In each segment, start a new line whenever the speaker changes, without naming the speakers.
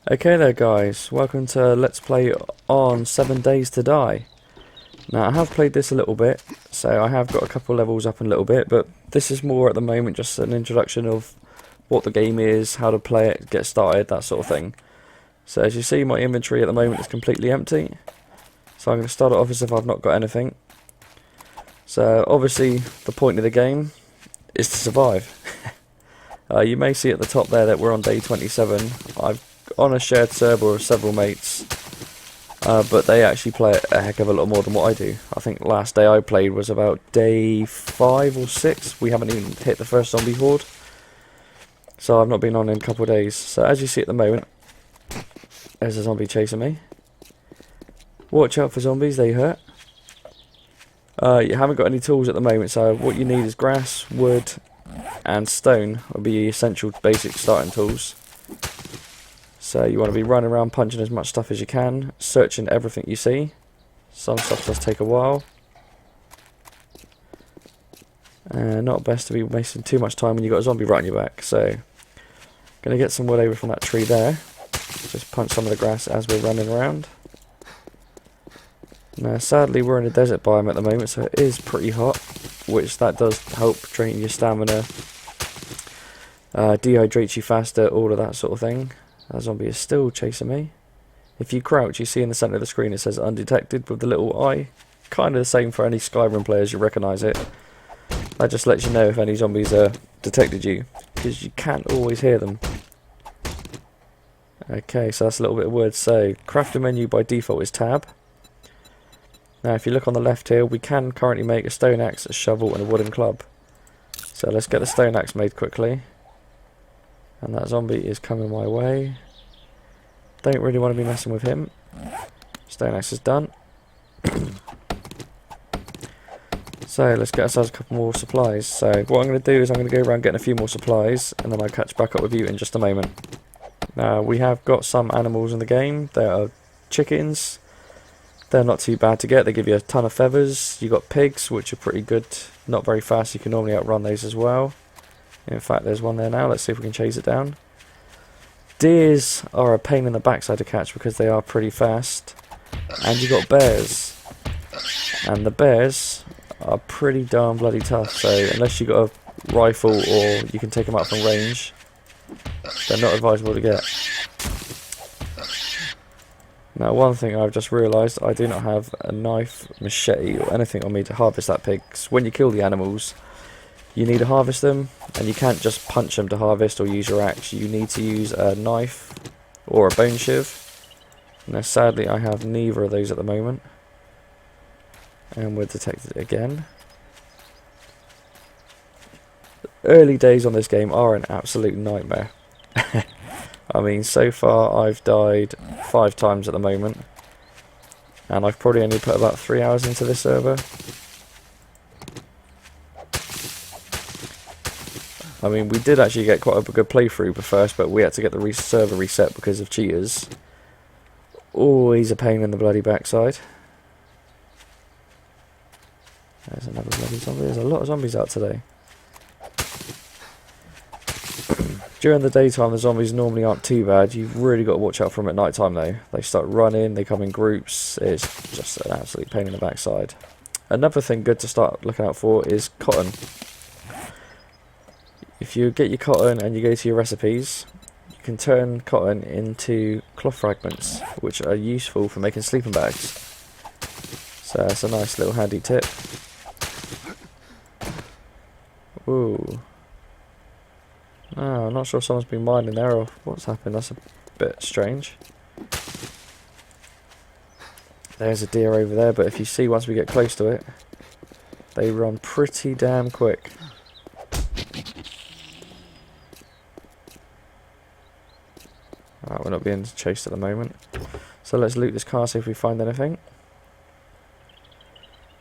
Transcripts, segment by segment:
Okay there guys, welcome to Let's Play on 7 Days to Die. Now I have played this a little bit, so I have got a couple levels up in a little bit, but this is more at the moment just an introduction of what the game is, how to play it, get started, that sort of thing. So as you see, my inventory at the moment is completely empty, so I'm going to start it off as if I've not got anything. So obviously the point of the game is to survive. You may see at the top there that we're on day 27. I've on a shared server with several mates, but they actually play it a heck of a lot more than what I do. I think last day I played was about day 5 or 6. We haven't even hit the first zombie horde, so I've not been on in a couple of days. So as you see at the moment, there's a zombie chasing me. Watch out for zombies, they hurt. You haven't got any tools at the moment, so what you need is grass, wood and stone will be your essential basic starting tools. So you want to be running around punching as much stuff as you can, searching everything you see. Some stuff does take a while. Not best to be wasting too much time when you've got a zombie right on your back. So, going to get some wood over from that tree there. Just punch some of the grass as we're running around. Now sadly we're in a desert biome at the moment, so it is pretty hot, which that does help drain your stamina, dehydrates you faster, all of that sort of thing. That zombie is still chasing me. If you crouch, you see in the centre of the screen it says undetected with the little eye. Kind of the same for any Skyrim players, you recognise it. That just lets you know if any zombies detected you, because you can't always hear them. Okay, so that's a little bit of wood. So, crafting menu by default is tab. Now if you look on the left here, we can currently make a stone axe, a shovel and a wooden club. So let's get the stone axe made quickly. And that zombie is coming my way. Don't really want to be messing with him. Stone axe is done. So let's get ourselves a couple more supplies. So what I'm going to do is I'm going to go around getting a few more supplies, and then I'll catch back up with you in just a moment. Now we have got some animals in the game. There are chickens. They're not too bad to get. They give you a ton of feathers. You got pigs, which are pretty good. Not very fast. You can normally outrun those as well. In fact, there's one there now. Let's see if we can chase it down. Deers are a pain in the backside to catch because they are pretty fast. And you got bears. And the bears are pretty darn bloody tough. So unless you got a rifle or you can take them out from range, they're not advisable to get. Now one thing I've just realised, I do not have a knife, machete or anything on me to harvest that pig. 'Cause when you kill the animals, you need to harvest them, and you can't just punch them to harvest or use your axe. You need to use a knife or a bone shiv. Now sadly I have neither of those at the moment. And we're detected again. Early days on this game are an absolute nightmare. I mean, so far I've died 5 times at the moment, and I've probably only put about 3 hours into this server. I mean, we did actually get quite a good playthrough first, but we had to get the server reset because of cheaters. Always a pain in the bloody backside. There's another bloody zombie. There's a lot of zombies out today. During the daytime, the zombies normally aren't too bad. You've really got to watch out for them at night time though. They start running, they come in groups. It's just an absolute pain in the backside. Another thing good to start looking out for is cotton. If you get your cotton and you go to your recipes, you can turn cotton into cloth fragments, which are useful for making sleeping bags. So that's a nice little handy tip. Ooh. Oh, I'm not sure if someone's been mining there or what's happened. That's a bit strange. There's a deer over there, but if you see once we get close to it, they run pretty damn quick. Alright, we're not being chased at the moment. So let's loot this car, see if we find anything.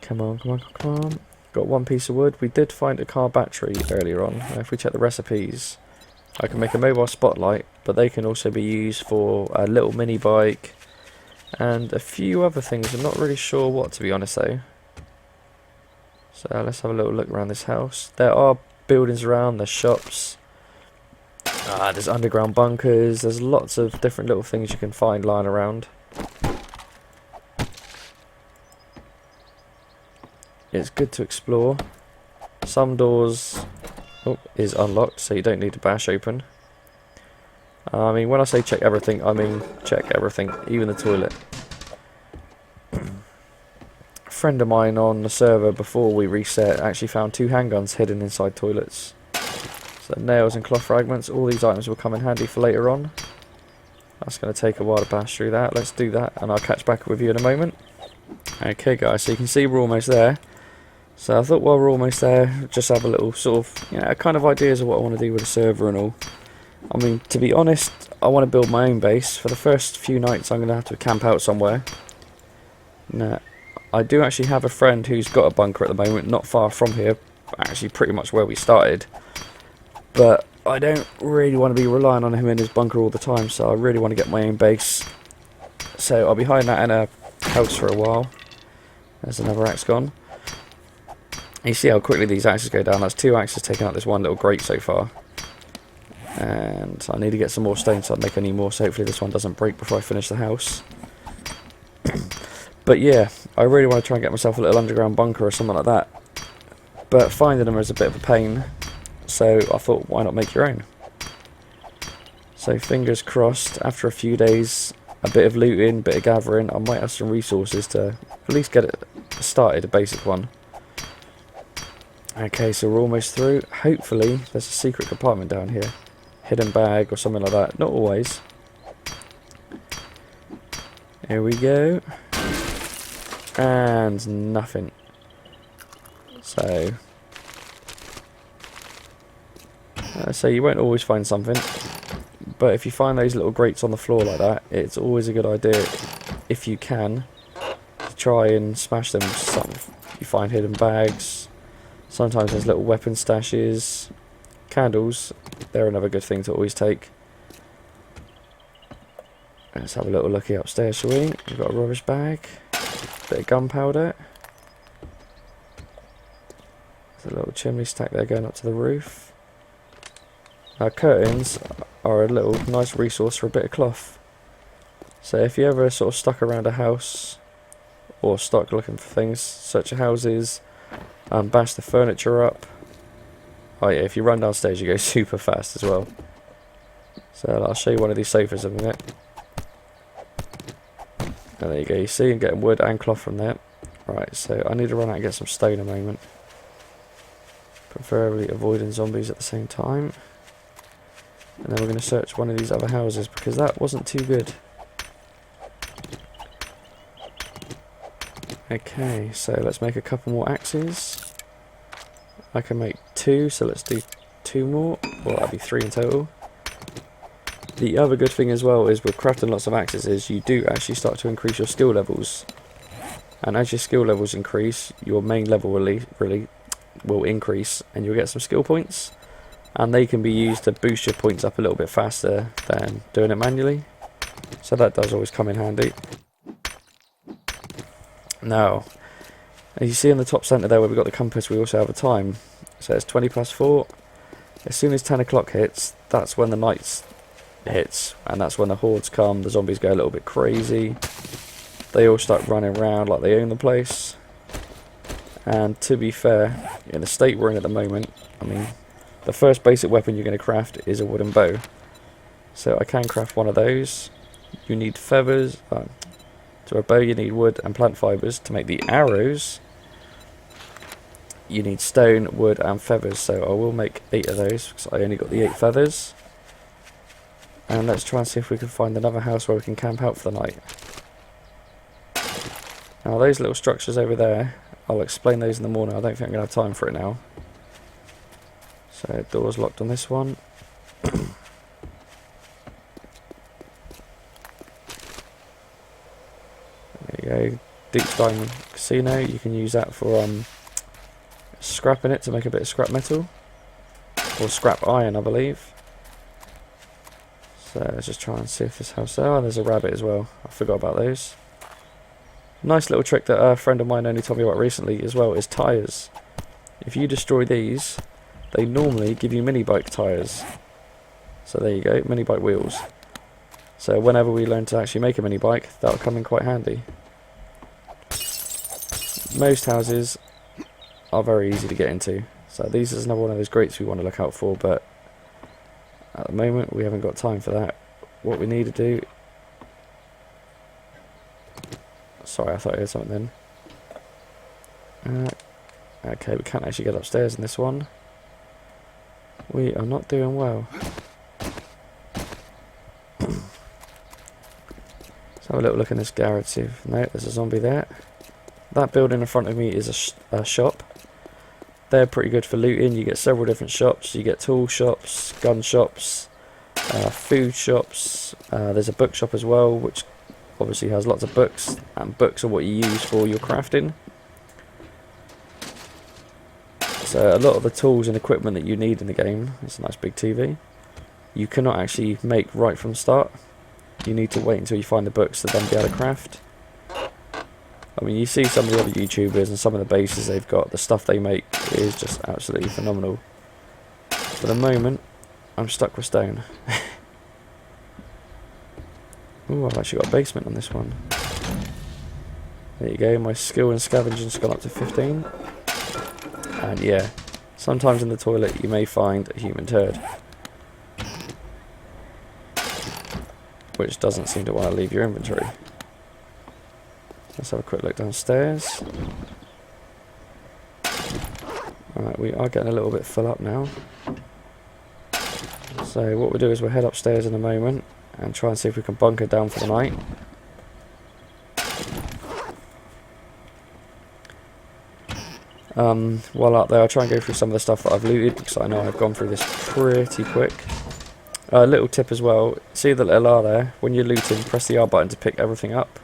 Come on, come on, come on. Got one piece of wood. We did find a car battery earlier on. If we check the recipes, I can make a mobile spotlight, but they can also be used for a little mini bike and a few other things. I'm not really sure what, to be honest though. So let's have a little look around this house. There are buildings around, there's shops. There's underground bunkers. There's lots of different little things you can find lying around. It's good to explore. Some doors is unlocked, so you don't need to bash open. I mean, when I say check everything, I mean check everything, even the toilet. A friend of mine on the server before we reset actually found 2 handguns hidden inside toilets. So nails and cloth fragments, all these items will come in handy for later on. That's going to take a while to bash through that. Let's do that and I'll catch back with you in a moment. Okay guys, so you can see we're almost there. So I thought while we're almost there, just have a little sort of, kind of ideas of what I want to do with the server and all. I mean, to be honest, I want to build my own base. For the first few nights I'm going to have to camp out somewhere. Now, I do actually have a friend who's got a bunker at the moment, not far from here, actually pretty much where we started. But I don't really want to be relying on him in his bunker all the time, so I really want to get my own base. So I'll be hiding that in a house for a while. There's another axe gone. You see how quickly these axes go down. That's 2 axes taking out this one little grate so far. And I need to get some more stone so I don't make any more, so hopefully this one doesn't break before I finish the house. But yeah, I really want to try and get myself a little underground bunker or something like that. But finding them is a bit of a pain. So I thought, why not make your own? So fingers crossed, after a few days, a bit of looting, bit of gathering, I might have some resources to at least get it started, a basic one. Okay, so we're almost through. Hopefully there's a secret compartment down here. Hidden bag or something like that. Not always. Here we go. And nothing. So you won't always find something, but if you find those little grates on the floor like that, it's always a good idea, if you can, to try and smash them. You find hidden bags, sometimes there's little weapon stashes, candles, they're another good thing to always take. Let's have a little looky upstairs, shall we? We've got a rubbish bag, bit of gunpowder, there's a little chimney stack there going up to the roof. Now curtains are a little nice resource for a bit of cloth. So if you ever sort of stuck around a house or stuck looking for things, search your houses and bash the furniture up. Oh yeah, if you run downstairs you go super fast as well. So I'll show you one of these sofas in a minute. And there you go, you see I'm getting wood and cloth from there. Right, so I need to run out and get some stone a moment. Preferably avoiding zombies at the same time. And then we're going to search one of these other houses because that wasn't too good. Okay, so let's make a couple more axes. I can make 2, so let's do 2 more. Well, that'll be 3 in total. The other good thing as well is with crafting lots of axes is you do actually start to increase your skill levels. And as your skill levels increase, your main level really will increase and you'll get some skill points. And they can be used to boost your points up a little bit faster than doing it manually. So that does always come in handy. Now, as you see in the top centre there where we've got the compass, we also have a time. So it's 20+4. As soon as 10 o'clock hits, that's when the night hits. And that's when the hordes come, the zombies go a little bit crazy. They all start running around like they own the place. And to be fair, in the state we're in at the moment, I mean, the first basic weapon you're going to craft is a wooden bow. So I can craft one of those. You need feathers. To a bow you need wood and plant fibres. To make the arrows you need stone, wood and feathers. So I will make 8 of those because I only got the 8 feathers. And let's try and see if we can find another house where we can camp out for the night. Now those little structures over there, I'll explain those in the morning. I don't think I'm going to have time for it now. So door's locked on this one. There you go, deep diamond casino. You can use that for scrapping it to make a bit of scrap metal. Or scrap iron, I believe. So let's just try and see if this house... Oh, there's a rabbit as well. I forgot about those. Nice little trick that a friend of mine only told me about recently as well is tyres. If you destroy these, they normally give you mini bike tyres. So there you go, mini bike wheels. So whenever we learn to actually make a mini bike, that'll come in quite handy. Most houses are very easy to get into. So these is another one of those grates we want to look out for, but at the moment we haven't got time for that. What we need to do... Sorry, I thought I heard something then. Okay, we can't actually get upstairs in this one. We are not doing well. Let's have a little look in this garage, see if... No, there's a zombie there. That building in front of me is a shop. They're pretty good for looting. You get several different shops. You get tool shops, gun shops, food shops. There's a bookshop as well, which obviously has lots of books, and books are what you use for your crafting. So a lot of the tools and equipment that you need in the game, it's a nice big TV, you cannot actually make right from the start. You need to wait until you find the books to then be able to craft. I mean, you see some of the other YouTubers and some of the bases they've got, the stuff they make is just absolutely phenomenal. For the moment, I'm stuck with stone. Ooh, I've actually got a basement on this one. There you go, my skill in scavenging's gone up to 15. And yeah, sometimes in the toilet you may find a human turd, which doesn't seem to want to leave your inventory. Let's have a quick look downstairs. Alright, we are getting a little bit full up now. So what we'll do is we'll head upstairs in a moment and try and see if we can bunker down for the night. While up there, I'll try and go through some of the stuff that I've looted, because I know I've gone through this pretty quick. A little tip as well, see the little R there? When you're looting, press the R button to pick everything up.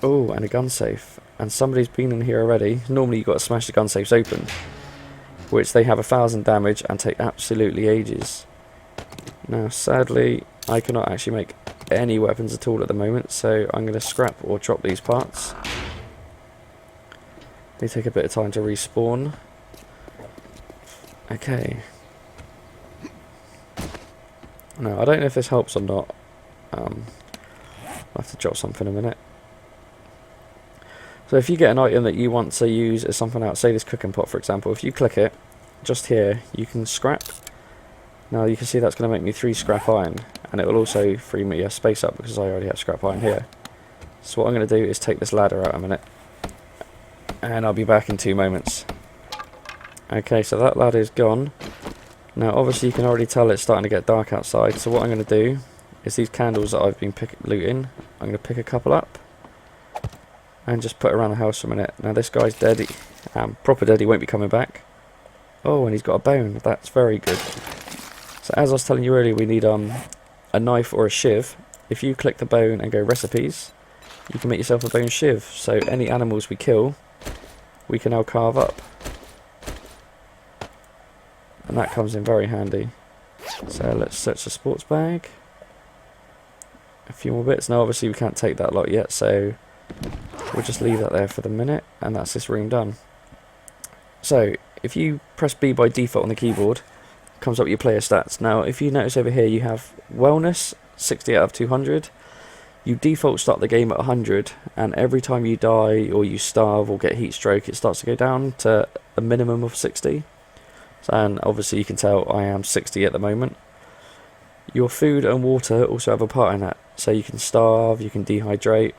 Oh, and a gun safe. And somebody's been in here already. Normally you've got to smash the gun safes open, which they have 1,000 damage and take absolutely ages. Now, sadly, I cannot actually make any weapons at all at the moment, so I'm going to scrap or drop these parts. They take a bit of time to respawn. Okay. Now, I don't know if this helps or not. I'll have to drop something in a minute. So if you get an item that you want to use as something else, say this cooking pot for example, if you click it, just here, you can scrap. Now you can see that's going to make me 3 scrap iron, and it will also free me a space up because I already have scrap iron here. So what I'm going to do is take this ladder out a minute, and I'll be back in 2 moments. Okay, so that ladder is gone. Now obviously you can already tell it's starting to get dark outside, so what I'm going to do is these candles that I've been looting, I'm going to pick a couple up and just put around the house for a minute. Now this guy's dead, proper dead, he won't be coming back. Oh, and he's got a bone, that's very good. So as I was telling you earlier, we need a knife or a shiv. If you click the bone and go recipes, you can make yourself a bone shiv. So any animals we kill, we can now carve up. And that comes in very handy. So let's search the sports bag. A few more bits. Now obviously we can't take that lot yet, so we'll just leave that there for the minute, and that's this room done. So if you press B by default on the keyboard, it comes up with your player stats. Now if you notice over here, you have wellness 60 out of 200. You default start the game at 100, and every time you die or you starve or get heat stroke, it starts to go down to a minimum of 60. So, and obviously you can tell I am 60 at the moment. Your food and water also have a part in that. So you can starve, you can dehydrate,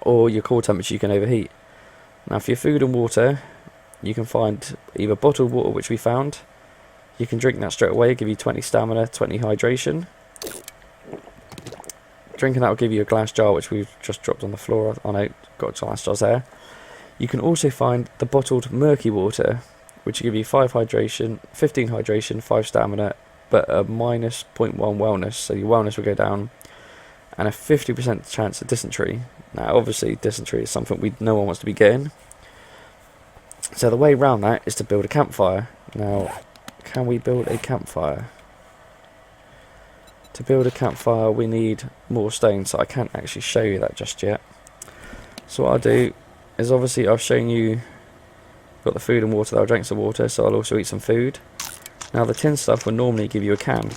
or your core temperature you can overheat. Now for your food and water, you can find either bottled water, which we found. You can drink that straight away, give you 20 stamina, 20 hydration. Drinking that will give you a glass jar, which we've just dropped on the floor. Oh no, got glass jars there. You can also find the bottled murky water, which will give you 5 hydration, 15 hydration, 5 stamina, but a minus 0.1 wellness, so your wellness will go down, and a 50% chance of dysentery. Now obviously dysentery is something no one wants to be getting. So the way around that is to build a campfire. Now, can we build a campfire? To build a campfire we need more stone, so I can't actually show you that just yet. So what I'll do is, obviously I've shown you got the food and water, I'll drink some water, so I'll also eat some food. Now the tin stuff will normally give you a can.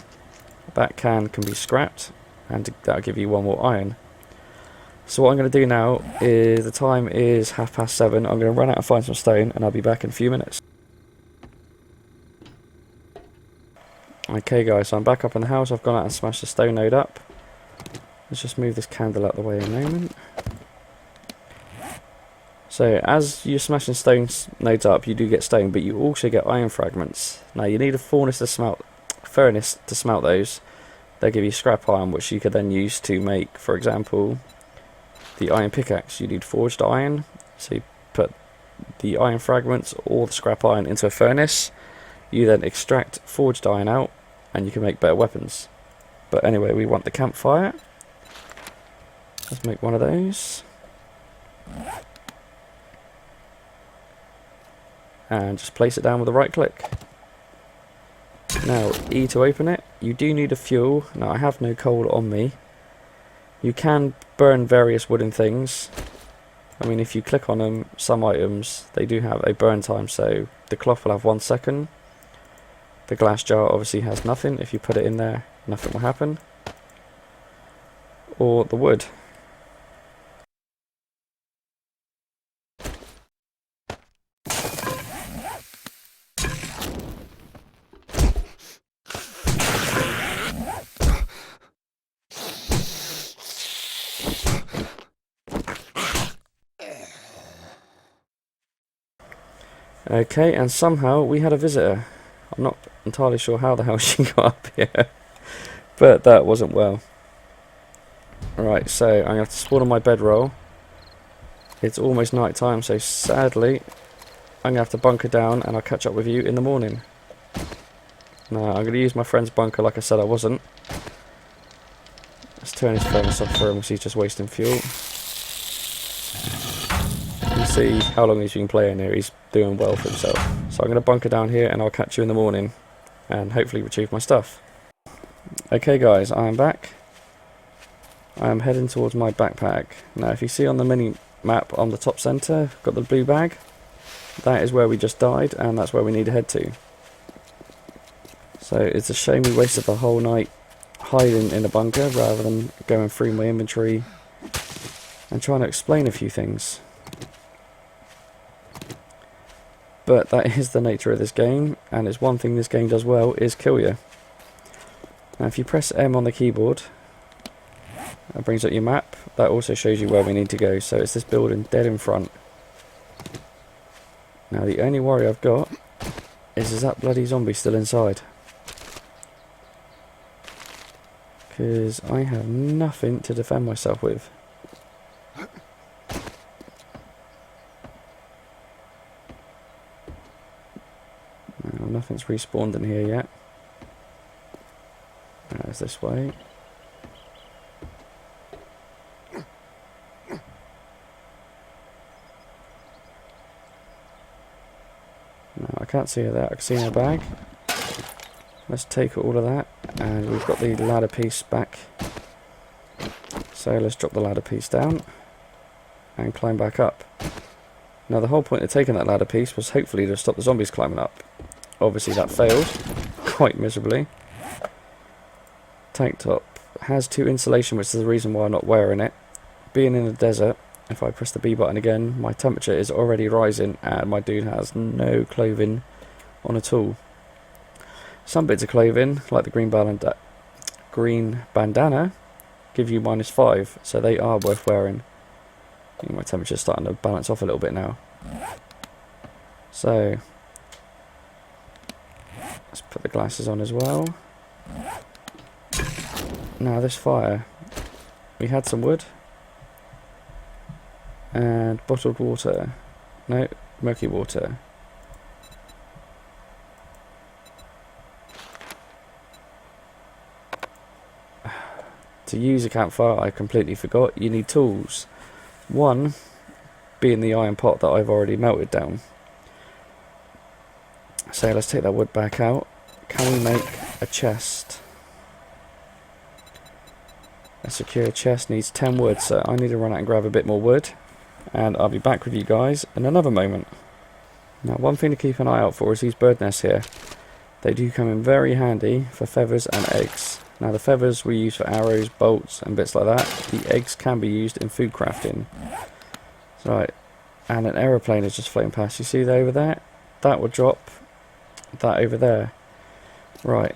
That can be scrapped, and that'll give you one more iron. So what I'm going to do now is, the time is 7:30. I'm going to run out and find some stone, and I'll be back in a few minutes. Okay guys, so I'm back up in the house. I've gone out and smashed the stone node up. Let's just move this candle out the way a moment. So as you're smashing stone nodes up, you do get stone, but you also get iron fragments. Now you need a furnace to smelt those. They'll give you scrap iron, which you could then use to make, for example, the iron pickaxe. You need forged iron, so you put the iron fragments or the scrap iron into a furnace. You then extract forged iron out, and you can make better weapons. But anyway, we want the campfire. Let's make one of those. And just place it down with a right click. Now E to open it. You do need a fuel. Now I have no coal on me. You can burn various wooden things. I mean, if you click on them, some items, they do have a burn time, so the cloth will have 1 second. The glass jar obviously has nothing. If you put it in there, nothing will happen. Or the wood. Okay, and somehow we had a visitor. I'm not entirely sure how the hell she got up here, but that wasn't well. Alright, so I'm going to have to spawn on my bedroll. It's almost night time, so sadly I'm going to have to bunker down, and I'll catch up with you in the morning. Now I'm going to use my friend's bunker like I said I wasn't. Let's turn his furnace off for him because he's just wasting fuel. You see how long he's been playing here, he's doing well for himself. So I'm going to bunker down here, and I'll catch you in the morning and hopefully retrieve my stuff. Okay guys, I am back. I am heading towards my backpack. Now if you see on the mini map on the top centre, got the blue bag. That is where we just died, and that's where we need to head to. So it's a shame we wasted the whole night hiding in a bunker rather than going through my inventory and trying to explain a few things. But that is the nature of this game, and it's one thing this game does well, is kill you. Now if you press M on the keyboard, that brings up your map. That also shows you where we need to go, so it's this building dead in front. Now the only worry I've got is that bloody zombie still inside? Because I have nothing to defend myself with. Now, nothing's respawned in here yet. It's this way. No, I can't see her there. I can see her bag. Let's take all of that, and we've got the ladder piece back. So let's drop the ladder piece down and climb back up. Now the whole point of taking that ladder piece was hopefully to stop the zombies climbing up. Obviously that failed quite miserably. Tank top has 2 insulation, which is the reason why I'm not wearing it. Being in the desert, if I press the B button again, my temperature is already rising and my dude has no clothing on at all. Some bits of clothing, like the green bandana, give you -5, so they are worth wearing. I think my temperature's starting to balance off a little bit now. So let's put the glasses on as well. Now this fire, we had some wood and bottled water. No, murky water. To use a campfire, I completely forgot, you need tools. One being the iron pot that I've already melted down. So let's take that wood back out. Can we make a chest? A secure chest needs 10 wood, so I need to run out and grab a bit more wood, and I'll be back with you guys in another moment. Now one thing to keep an eye out for is these bird nests here. They do come in very handy for feathers and eggs. Now the feathers we use for arrows, bolts and bits like that. The eggs can be used in food crafting. Right, and an aeroplane is just floating past. You see that over there? That will drop that over there. Right.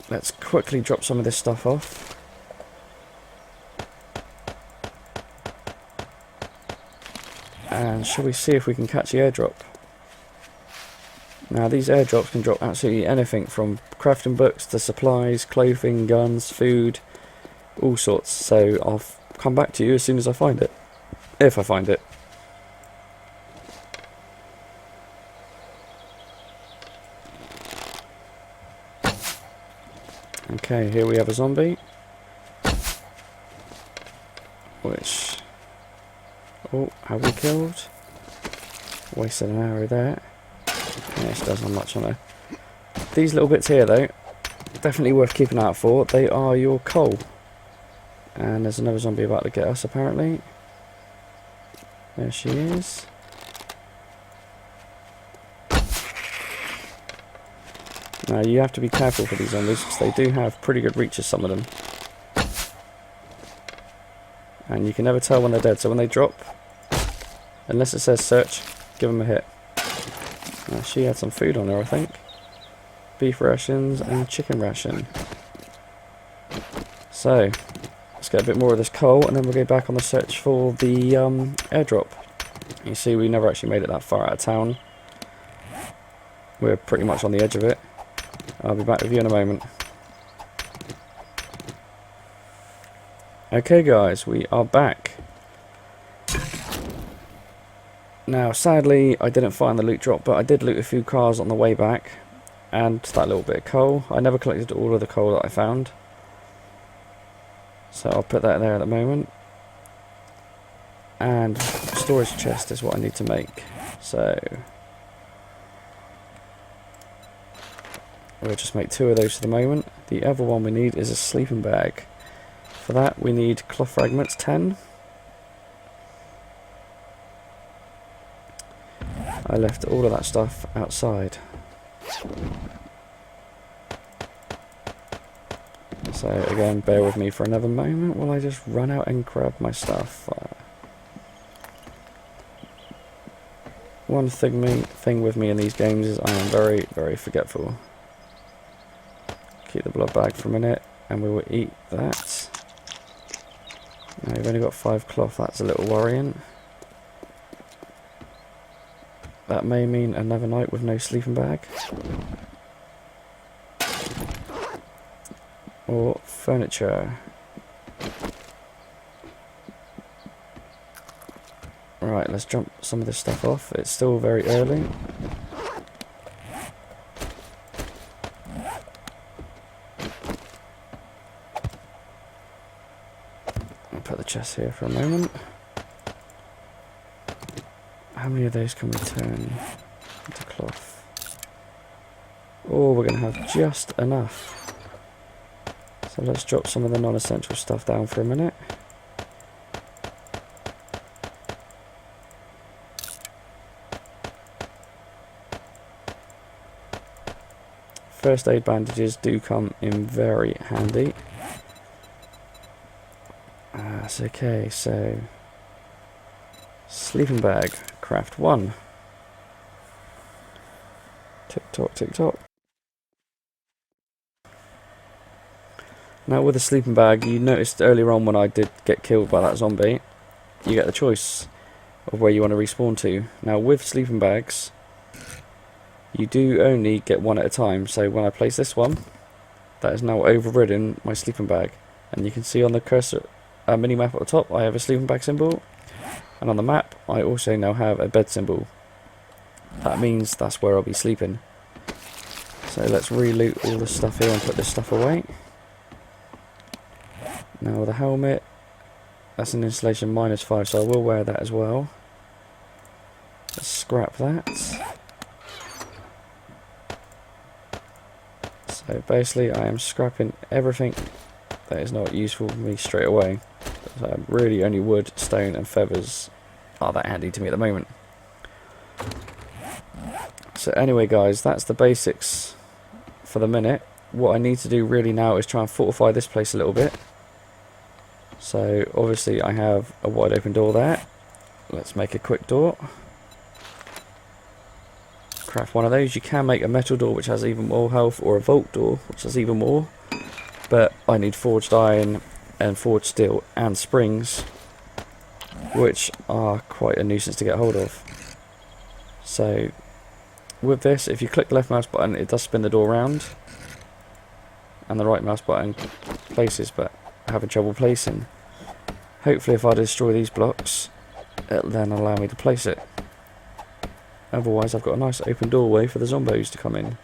Let's quickly drop some of this stuff off. And shall we see if we can catch the airdrop? Now these airdrops can drop absolutely anything from crafting books to supplies, clothing, guns, food, all sorts. So I'll come back to you as soon as I find it. If I find it. Okay, here we have a zombie. Which... oh, have we killed? Wasted an arrow there. Yes, doesn't much on there. These little bits here though, definitely worth keeping out for. They are your coal. And there's another zombie about to get us apparently. There she is. Now you have to be careful for these zombies because they do have pretty good reaches, some of them. And you can never tell when they're dead, so when they drop, unless it says search, give them a hit. Now she had some food on her, I think. Beef rations and chicken ration. So, let's get a bit more of this coal and then we'll go back on the search for the airdrop. You see we never actually made it that far out of town. We're pretty much on the edge of it. I'll be back with you in a moment. Okay guys, we are back. Now sadly I didn't find the loot drop, but I did loot a few cars on the way back. And that little bit of coal. I never collected all of the coal that I found. So I'll put that there at the moment. And storage chest is what I need to make. So we'll just make 2 of those for the moment. The other one we need is a sleeping bag. For that we need cloth fragments, 10. I left all of that stuff outside. So again, bear with me for another moment while I just run out and grab my stuff. One thing with me in these games is I am very, very forgetful. Keep the blood bag for a minute and we will eat that. Now we've only got 5 cloth, that's a little worrying. That may mean another night with no sleeping bag. Or furniture. Right, let's jump some of this stuff off. It's still very early. I'll put the chest here for a moment. How many of those can we turn into cloth? Oh, we're going to have just enough. So let's drop some of the non-essential stuff down for a minute. First aid bandages do come in very handy. That's okay, so sleeping bag, craft 1. Tick tock, tick tock. Now with the sleeping bag, you noticed earlier on when I did get killed by that zombie, you get the choice of where you want to respawn to. Now with sleeping bags, you do only get 1 at a time, so when I place this one, that is now overridden my sleeping bag. And you can see on the cursor mini-map at the top, I have a sleeping bag symbol. And on the map, I also now have a bed symbol. That means that's where I'll be sleeping. So let's re-loot all this stuff here and put this stuff away. Now the helmet, that's an insulation -5, so I will wear that as well. Let's scrap that. So basically I am scrapping everything that is not useful for me straight away. So really only wood, stone and feathers are that handy to me at the moment. So anyway guys, that's the basics for the minute. What I need to do really now is try and fortify this place a little bit. So obviously I have a wide open door there. Let's make a quick door. Craft one of those. You can make a metal door which has even more health, or a vault door which has even more. But I need forged iron and forged steel and springs, which are quite a nuisance to get hold of. So with this, if you click the left mouse button, it does spin the door around, and the right mouse button places, but having trouble placing. Hopefully if I destroy these blocks, it'll then allow me to place it. Otherwise I've got a nice open doorway for the zombos to come in.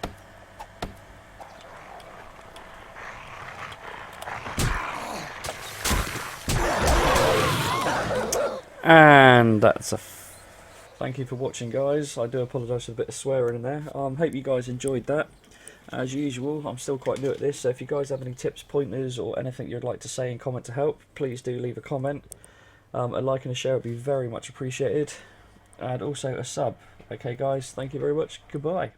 And that's a thank you for watching guys. I do apologise for a bit of swearing in there. Hope you guys enjoyed that. As usual, I'm still quite new at this, so if you guys have any tips, pointers or anything you'd like to say and comment to help, please do leave a comment. A like and a share would be very much appreciated, and also a sub. Okay guys, thank you very much, goodbye.